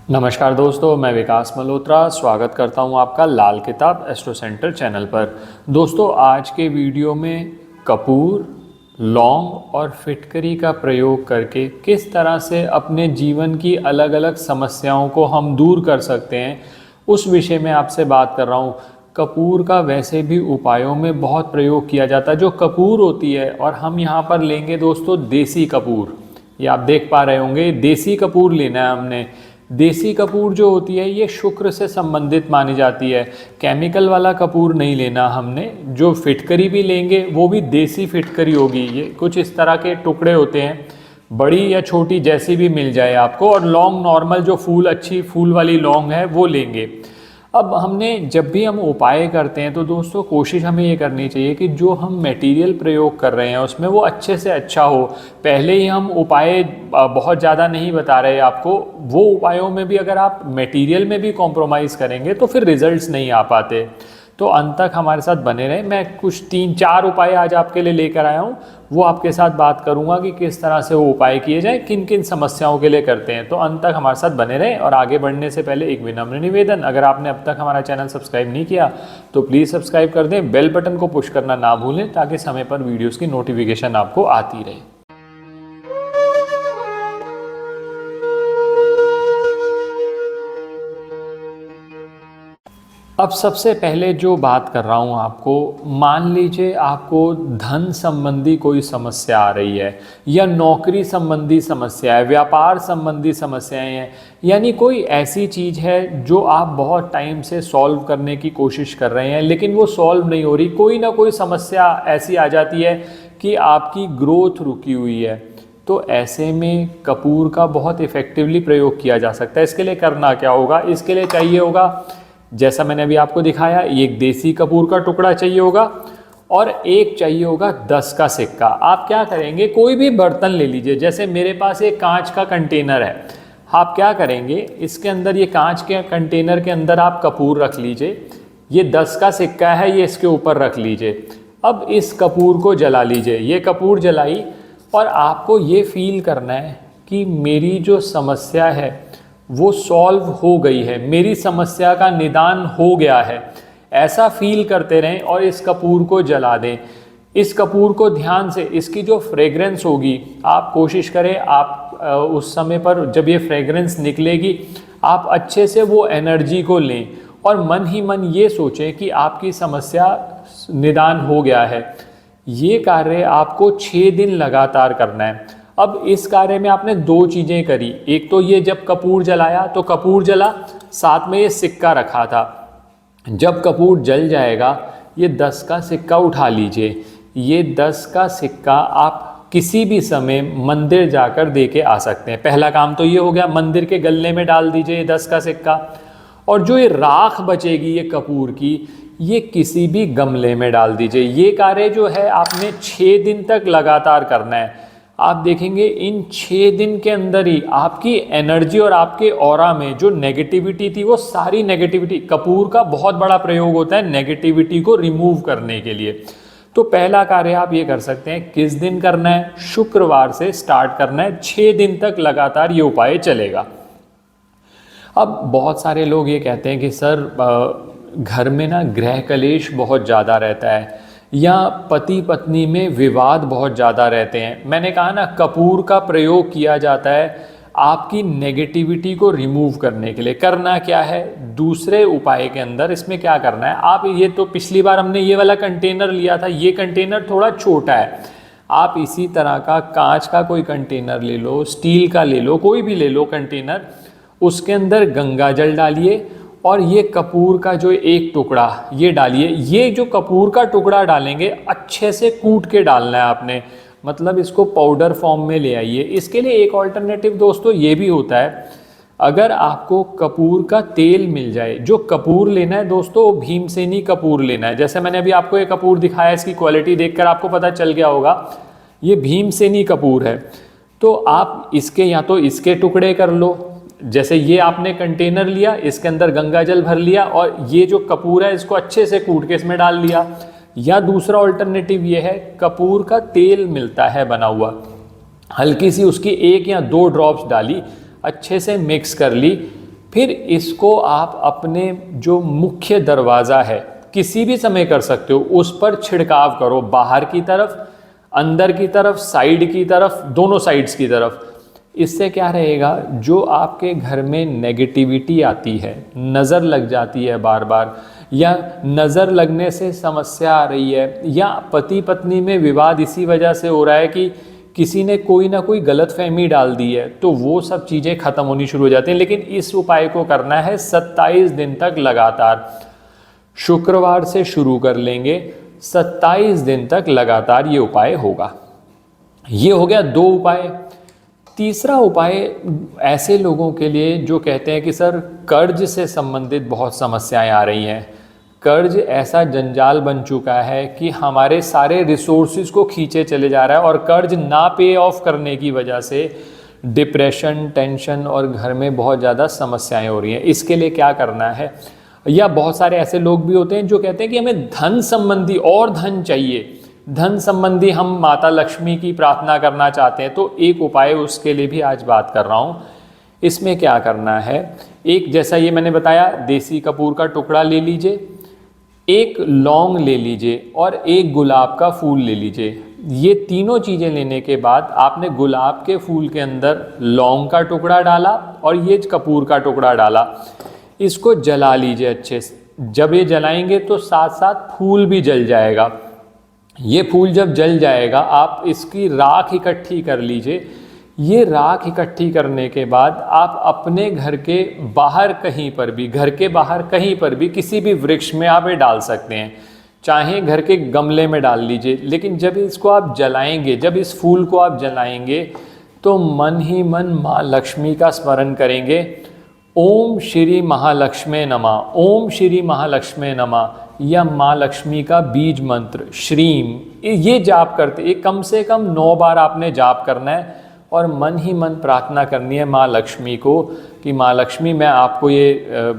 नमस्कार दोस्तों, मैं विकास मल्होत्रा स्वागत करता हूं आपका लाल किताब एस्ट्रो सेंटर चैनल पर। दोस्तों, आज के वीडियो में कपूर, लौंग और फिटकरी का प्रयोग करके किस तरह से अपने जीवन की अलग अलग समस्याओं को हम दूर कर सकते हैं, उस विषय में आपसे बात कर रहा हूं। कपूर का वैसे भी उपायों में बहुत प्रयोग किया जाता है, जो कपूर होती है, और हम यहाँ पर लेंगे दोस्तों देसी कपूर। ये आप देख पा रहे होंगे, देसी कपूर लेना है हमने। देसी कपूर जो होती है ये शुक्र से संबंधित मानी जाती है। केमिकल वाला कपूर नहीं लेना हमने। जो फिटकरी भी लेंगे वो भी देसी फिटकरी होगी। ये कुछ इस तरह के टुकड़े होते हैं, बड़ी या छोटी जैसी भी मिल जाए आपको। और लौंग नॉर्मल जो अच्छी फूल वाली लौंग है वो लेंगे। अब हमने जब भी हम उपाय करते हैं तो दोस्तों कोशिश हमें ये करनी चाहिए कि जो हम मटेरियल प्रयोग कर रहे हैं उसमें वो अच्छे से अच्छा हो। पहले ही हम उपाय बहुत ज़्यादा नहीं बता रहे आपको, वो उपायों में भी अगर आप मटेरियल में भी कॉम्प्रोमाइज़ करेंगे तो फिर रिजल्ट्स नहीं आ पाते। तो अंत तक हमारे साथ बने रहें। मैं कुछ 3-4 उपाय आज आपके लिए लेकर आया हूँ, वो आपके साथ बात करूँगा कि किस तरह से वो उपाय किए जाएं, किन किन समस्याओं के लिए करते हैं। तो अंत तक हमारे साथ बने रहें। और आगे बढ़ने से पहले एक विनम्र निवेदन, अगर आपने अब तक हमारा चैनल सब्सक्राइब नहीं किया तो प्लीज़ सब्सक्राइब कर दें, बेल बटन को पुश करना ना भूलें ताकि समय पर वीडियोज़ की नोटिफिकेशन आपको आती रहे। अब सबसे पहले जो बात कर रहा हूँ आपको, मान लीजिए आपको धन संबंधी कोई समस्या आ रही है, या नौकरी संबंधी समस्या है, व्यापार संबंधी समस्याएं हैं, यानी कोई ऐसी चीज़ है जो आप बहुत टाइम से सॉल्व करने की कोशिश कर रहे हैं लेकिन वो सॉल्व नहीं हो रही। कोई ना कोई समस्या ऐसी आ जाती है कि आपकी ग्रोथ रुकी हुई है। तो ऐसे में कपूर का बहुत इफ़ेक्टिवली प्रयोग किया जा सकता है। इसके लिए करना क्या होगा, इसके लिए चाहिए होगा, जैसा मैंने अभी आपको दिखाया, एक देसी कपूर का टुकड़ा चाहिए होगा और एक चाहिए होगा 10 का सिक्का। आप क्या करेंगे, कोई भी बर्तन ले लीजिए। जैसे मेरे पास एक कांच का कंटेनर है, आप क्या करेंगे, इसके अंदर, ये कांच के कंटेनर के अंदर आप कपूर रख लीजिए। ये 10 का सिक्का है, ये इसके ऊपर रख लीजिए। अब इस कपूर को जला लीजिए। ये कपूर जलाई और आपको ये फील करना है कि मेरी जो समस्या है वो सॉल्व हो गई है, मेरी समस्या का निदान हो गया है। ऐसा फील करते रहें और इस कपूर को जला दें। इस कपूर को ध्यान से, इसकी जो फ्रेग्रेंस होगी, आप कोशिश करें, आप उस समय पर जब ये फ्रेग्रेंस निकलेगी आप अच्छे से वो एनर्जी को लें और मन ही मन ये सोचें कि आपकी समस्या निदान हो गया है। ये कार्य आपको 6 दिन लगातार करना है। अब इस कार्य में आपने 2 चीज़ें करी। एक तो ये, जब कपूर जलाया तो कपूर जला, साथ में ये सिक्का रखा था। जब कपूर जल जाएगा, ये 10 का सिक्का उठा लीजिए। ये 10 का सिक्का आप किसी भी समय मंदिर जाकर दे के आ सकते हैं। पहला काम तो ये हो गया, मंदिर के गल्ले में डाल दीजिए ये 10 का सिक्का। और जो ये राख बचेगी ये कपूर की, ये किसी भी गमले में डाल दीजिए। ये कार्य जो है आपने 6 दिन तक लगातार करना है। आप देखेंगे इन 6 दिन के अंदर ही आपकी एनर्जी और आपके ऑरा में जो नेगेटिविटी थी, वो सारी नेगेटिविटी, कपूर का बहुत बड़ा प्रयोग होता है नेगेटिविटी को रिमूव करने के लिए। तो पहला कार्य आप ये कर सकते हैं। किस दिन करना है, शुक्रवार से स्टार्ट करना है। 6 दिन तक लगातार ये उपाय चलेगा। अब बहुत सारे लोग ये कहते हैं कि सर घर में ना गृह कलेश बहुत ज़्यादा रहता है, या पति पत्नी में विवाद बहुत ज़्यादा रहते हैं। मैंने कहा ना, कपूर का प्रयोग किया जाता है आपकी नेगेटिविटी को रिमूव करने के लिए। करना क्या है, दूसरे उपाय के अंदर इसमें क्या करना है, आप ये तो पिछली बार हमने ये वाला कंटेनर लिया था, ये कंटेनर थोड़ा छोटा है। आप इसी तरह का कांच का कोई कंटेनर ले लो, स्टील का ले लो, कोई भी ले लो कंटेनर, उसके अंदर गंगा जल डालिए और ये कपूर का जो एक टुकड़ा ये डालिए। ये जो कपूर का टुकड़ा डालेंगे अच्छे से कूट के डालना है आपने, मतलब इसको पाउडर फॉर्म में ले आइए। इसके लिए एक ऑल्टरनेटिव दोस्तों ये भी होता है, अगर आपको कपूर का तेल मिल जाए। जो कपूर लेना है दोस्तों, भीमसेनी कपूर लेना है। जैसे मैंने अभी आपको ये कपूर दिखाया, इसकी क्वालिटी देखकर आपको पता चल गया होगा ये भीमसेनी कपूर है। तो आप इसके, या तो इसके टुकड़े कर लो, जैसे ये आपने कंटेनर लिया, इसके अंदर गंगा जल भर लिया और ये जो कपूर है इसको अच्छे से कूट के इसमें डाल लिया। या दूसरा ऑल्टरनेटिव ये है, कपूर का तेल मिलता है बना हुआ, हल्की सी उसकी 1 या 2 ड्रॉप्स डाली, अच्छे से मिक्स कर ली, फिर इसको आप अपने जो मुख्य दरवाज़ा है किसी भी समय कर सकते हो, उस पर छिड़काव करो, बाहर की तरफ, अंदर की तरफ, साइड की तरफ, दोनों साइड्स की तरफ। इससे क्या रहेगा, जो आपके घर में नेगेटिविटी आती है, नज़र लग जाती है बार बार, या नज़र लगने से समस्या आ रही है, या पति पत्नी में विवाद इसी वजह से हो रहा है कि किसी ने कोई ना कोई गलतफहमी डाल दी है, तो वो सब चीज़ें ख़त्म होनी शुरू हो जाती हैं। लेकिन इस उपाय को करना है 27 दिन तक लगातार। शुक्रवार से शुरू कर लेंगे, 27 दिन तक लगातार ये उपाय होगा। ये हो गया 2 उपाय। तीसरा उपाय ऐसे लोगों के लिए जो कहते हैं कि सर कर्ज से संबंधित बहुत समस्याएं आ रही हैं, कर्ज ऐसा जंजाल बन चुका है कि हमारे सारे रिसोर्सेज को खींचे चले जा रहा है, और कर्ज ना पे ऑफ करने की वजह से डिप्रेशन, टेंशन और घर में बहुत ज़्यादा समस्याएं हो रही हैं। इसके लिए क्या करना है, या बहुत सारे ऐसे लोग भी होते हैं जो कहते हैं कि हमें धन संबंधी और धन चाहिए, धन संबंधी हम माता लक्ष्मी की प्रार्थना करना चाहते हैं, तो एक उपाय उसके लिए भी आज बात कर रहा हूँ। इसमें क्या करना है, एक जैसा ये मैंने बताया, देसी कपूर का टुकड़ा ले लीजिए, एक लौंग ले लीजिए और एक गुलाब का फूल ले लीजिए। ये तीनों चीज़ें लेने के बाद आपने गुलाब के फूल के अंदर लौंग का टुकड़ा डाला और ये कपूर का टुकड़ा डाला, इसको जला लीजिए अच्छे से। जब ये जलाएंगे तो साथ साथ फूल भी जल जाएगा। ये फूल जब जल जाएगा, आप इसकी राख इकट्ठी कर लीजिए। ये राख इकट्ठी करने के बाद आप अपने घर के बाहर कहीं पर भी, घर के बाहर कहीं पर भी किसी भी वृक्ष में आप ये डाल सकते हैं, चाहे घर के गमले में डाल लीजिए। लेकिन जब इसको आप जलाएंगे, जब इस फूल को आप जलाएंगे, तो मन ही मन माँ लक्ष्मी का स्मरण करेंगे, ओम श्री महालक्ष्मी नमः, ओम श्री महालक्ष्मी नमः, या माँ लक्ष्मी का बीज मंत्र श्रीम, ये जाप करते, ये कम से कम 9 बार आपने जाप करना है और मन ही मन प्रार्थना करनी है माँ लक्ष्मी को कि माँ लक्ष्मी, मैं आपको ये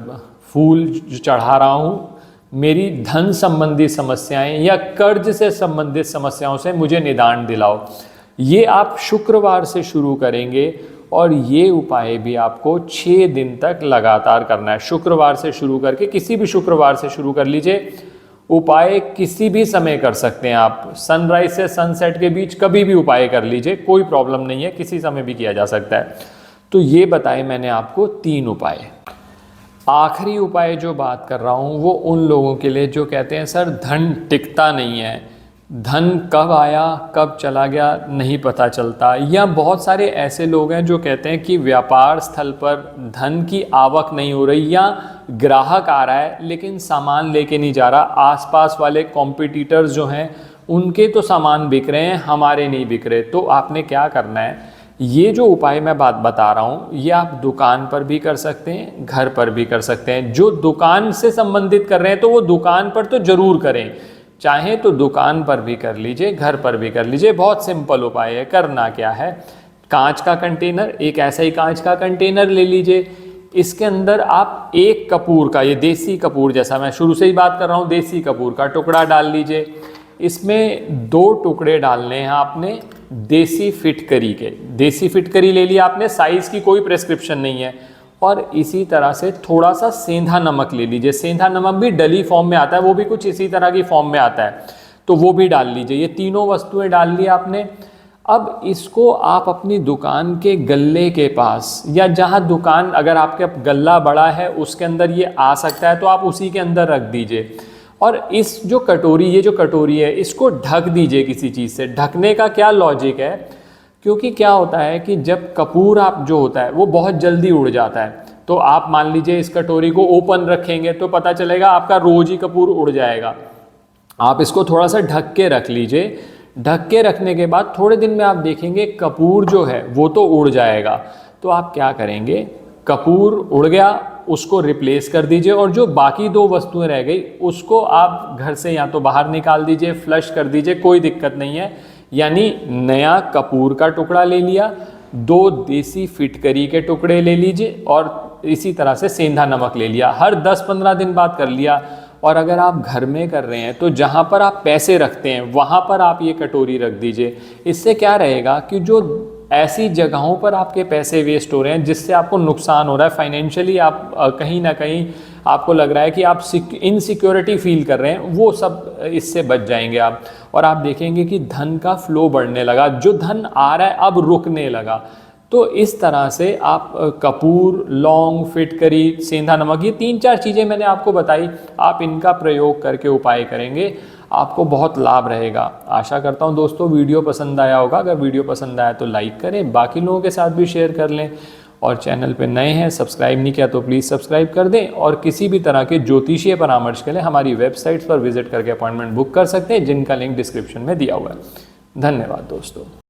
फूल चढ़ा रहा हूँ, मेरी धन संबंधी समस्याएं या कर्ज से संबंधित समस्याओं से मुझे निदान दिलाओ। ये आप शुक्रवार से शुरू करेंगे और ये उपाय भी आपको 6 दिन तक लगातार करना है। शुक्रवार से शुरू करके, किसी भी शुक्रवार से शुरू कर लीजिए। उपाय किसी भी समय कर सकते हैं आप, सनराइज से सनसेट के बीच कभी भी उपाय कर लीजिए, कोई प्रॉब्लम नहीं है, किसी समय भी किया जा सकता है। तो ये बताए मैंने आपको 3 उपाय। आखिरी उपाय जो बात कर रहा हूँ वो उन लोगों के लिए जो कहते हैं सर धन टिकता नहीं है, धन कब आया कब चला गया नहीं पता चलता, या बहुत सारे ऐसे लोग हैं जो कहते हैं कि व्यापार स्थल पर धन की आवक नहीं हो रही, या ग्राहक आ रहा है लेकिन सामान लेके नहीं जा रहा, आसपास वाले कॉम्पिटिटर्स जो हैं उनके तो सामान बिक रहे हैं, हमारे नहीं बिक रहे। तो आपने क्या करना है, ये जो उपाय मैं बात बता रहा हूँ ये आप दुकान पर भी कर सकते हैं, घर पर भी कर सकते हैं। जो दुकान से संबंधित कर रहे हैं तो वो दुकान पर तो ज़रूर करें, चाहे तो दुकान पर भी कर लीजिए, घर पर भी कर लीजिए। बहुत सिंपल उपाय है। करना क्या है, कांच का कंटेनर, एक ऐसा ही कांच का कंटेनर ले लीजिए। इसके अंदर आप एक कपूर का, ये देसी कपूर, जैसा मैं शुरू से ही बात कर रहा हूँ, देसी कपूर का टुकड़ा डाल लीजिए। इसमें 2 टुकड़े डालने हैं आपने देसी फिटकरी के। देसी फिटकरी ले लिया आपने, साइज़ की कोई प्रेस्क्रिप्शन नहीं है। और इसी तरह से थोड़ा सा सेंधा नमक ले लीजिए। सेंधा नमक भी डली फॉर्म में आता है, वो भी कुछ इसी तरह की फॉर्म में आता है, तो वो भी डाल लीजिए। ये तीनों वस्तुएं डाल ली आपने। अब इसको आप अपनी दुकान के गल्ले के पास, या जहाँ दुकान, अगर आपके गल्ला बड़ा है उसके अंदर ये आ सकता है तो आप उसी के अंदर रख दीजिए। और इस जो कटोरी, ये जो कटोरी है, इसको ढक दीजिए किसी चीज़ से। ढकने का क्या लॉजिक है, क्योंकि क्या होता है कि जब कपूर आप जो होता है वो बहुत जल्दी उड़ जाता है, तो आप मान लीजिए इस कटोरी को ओपन रखेंगे तो पता चलेगा आपका रोज ही कपूर उड़ जाएगा। आप इसको थोड़ा सा ढक के रख लीजिए। ढक के रखने के बाद थोड़े दिन में आप देखेंगे कपूर जो है वो तो उड़ जाएगा। तो आप क्या करेंगे, कपूर उड़ गया, उसको रिप्लेस कर दीजिए, और जो बाकी 2 वस्तुएं रह गई उसको आप घर से या तो बाहर निकाल दीजिए, फ्लश कर दीजिए, कोई दिक्कत नहीं है। यानी नया कपूर का टुकड़ा ले लिया, 2 देसी फिटकरी के टुकड़े ले लीजिए, और इसी तरह से सेंधा नमक ले लिया। हर 10-15 दिन बाद कर लिया। और अगर आप घर में कर रहे हैं तो जहाँ पर आप पैसे रखते हैं वहाँ पर आप ये कटोरी रख दीजिए। इससे क्या रहेगा कि जो ऐसी जगहों पर आपके पैसे वेस्ट हो रहे हैं जिससे आपको नुकसान हो रहा है फाइनेंशियली, आप कहीं ना कहीं आपको लग रहा है कि आप इनसिक्योरिटी फील कर रहे हैं, वो सब इससे बच जाएंगे आप। और आप देखेंगे कि धन का फ्लो बढ़ने लगा, जो धन आ रहा है अब रुकने लगा। तो इस तरह से आप कपूर, लौंग, फिटकरी, सेंधा नमक, ये 3-4 चीज़ें मैंने आपको बताई, आप इनका प्रयोग करके उपाय करेंगे, आपको बहुत लाभ रहेगा। आशा करता हूँ दोस्तों वीडियो पसंद आया होगा। अगर वीडियो पसंद आया तो लाइक करें, बाकी लोगों के साथ भी शेयर कर लें, और चैनल पे नए हैं सब्सक्राइब नहीं किया तो प्लीज़ सब्सक्राइब कर दें। और किसी भी तरह के ज्योतिषीय परामर्श के लिए हमारी वेबसाइट्स पर विजिट करके अपॉइंटमेंट बुक कर सकते हैं, जिनका लिंक डिस्क्रिप्शन में दिया हुआ है। धन्यवाद दोस्तों।